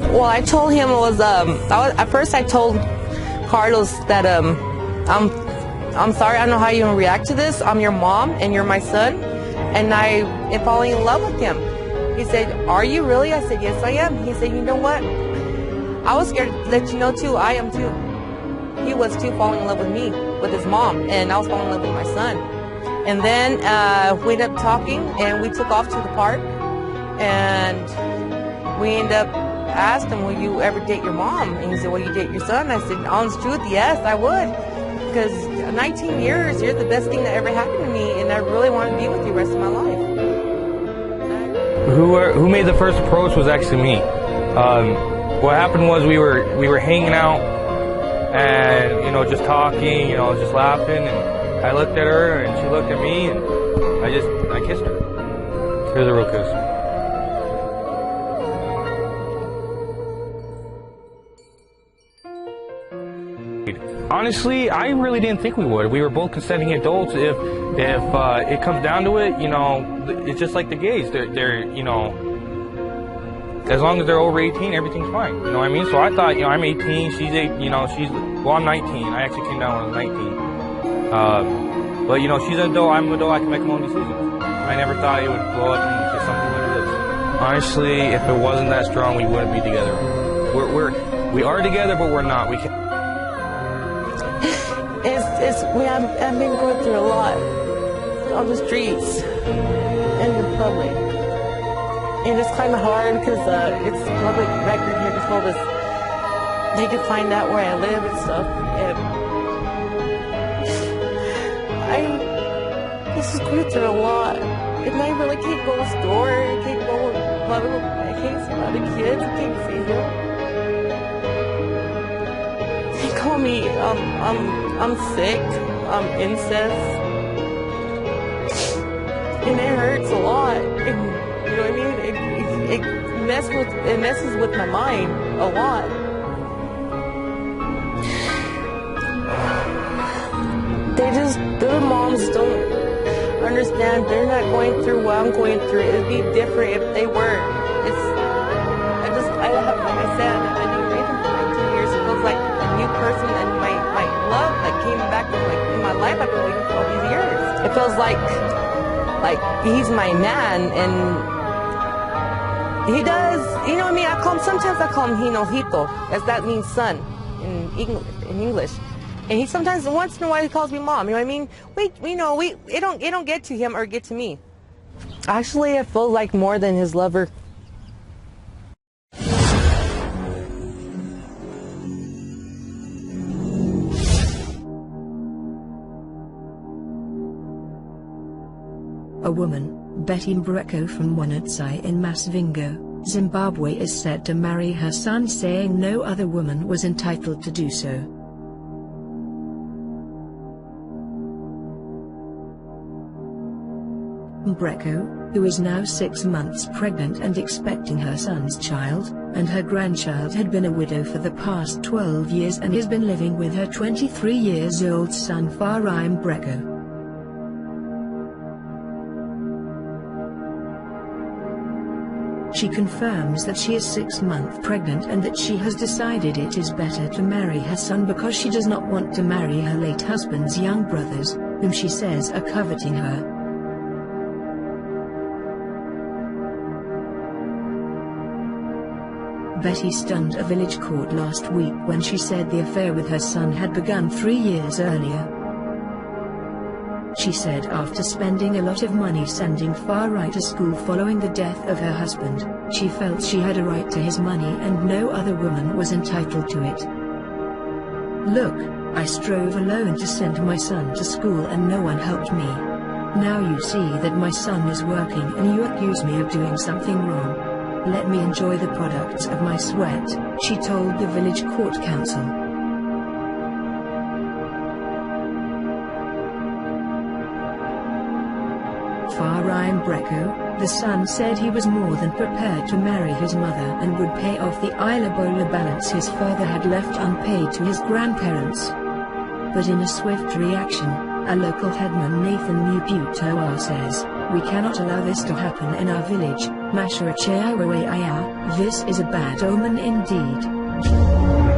Well, I told him it was, at first I told Carlos that I'm sorry, I don't know how you're going to react to this. I'm your mom and you're my son, and I am falling in love with him. He said, are you really? I said, yes, I am. He said, you know what? I was scared to let you know, too. I am, too. He was, too, falling in love with me, with his mom, and I was falling in love with my son. And then we ended up talking, and we took off to the park, and we ended up asked him, will you ever date your mom? And he said, will you date your son? I said, honest truth, yes, I would. Because 19 years, you're the best thing that ever happened to me, and I really want to be with you the rest of my life. Who made the first approach was actually me. What happened was we were hanging out and, you know, just talking, you know, just laughing, and I looked at her and she looked at me, and I kissed her. It was a real kiss. Honestly, I really didn't think we would. We were both consenting adults. If it comes down to it, you know, it's just like the gays. They're you know, as long as they're over 18, everything's fine. You know what I mean? So I thought, you know, I'm 18, she's 8, you know, well, I'm 19. I actually came down when I was 19. But you know, she's an adult, I'm an adult, I can make my own decisions. I never thought it would blow up into something like this. Honestly, if it wasn't that strong, we wouldn't be together. We are together, but we're not. We can't. I've been going through a lot on the streets and in public, and it's kind of hard because it's public record here. Just all this, they can find out where I live and stuff. And I just going through a lot, and I really can't go to the store. I can't go with I can't see my other kids. I can't see them. They call me I'm sick, I'm incest, and it hurts a lot, and you know what I mean, it messes with my mind a lot. Their moms don't understand, they're not going through what I'm going through. It'd be different if they were. Like I said, I've been raising for 19 years, it feels like a new person, and my love that came back in my life I've been waiting for all these years. It feels like he's my man, and he does, you know what I mean? Sometimes I call him Hinojito, as that means son in English. And he sometimes, once in a while, he calls me mom. You know what I mean? It don't get to him or get to me. Actually, I feel like more than his lover. A woman, Betty Mbreco from Wanatsai in Masvingo, Zimbabwe, is said to marry her son, saying no other woman was entitled to do so. Mbreco, who is now 6 months pregnant and expecting her son's child, and her grandchild, had been a widow for the past 12 years and has been living with her 23-year-old son Farai Mbreco. She confirms that she is 6 months pregnant and that she has decided it is better to marry her son because she does not want to marry her late husband's young brothers, whom she says are coveting her. Betty stunned a village court last week when she said the affair with her son had begun 3 years earlier. She said after spending a lot of money sending Farai to school following the death of her husband, she felt she had a right to his money and no other woman was entitled to it. Look, I strove alone to send my son to school and no one helped me. Now you see that my son is working and you accuse me of doing something wrong. Let me enjoy the products of my sweat, she told the village court council. Farai Mbreco, the son, said he was more than prepared to marry his mother and would pay off the Ilabola balance his father had left unpaid to his grandparents. But in a swift reaction, a local headman, Nathan Mubutoa, says, We cannot allow this to happen in our village. This is a bad omen indeed.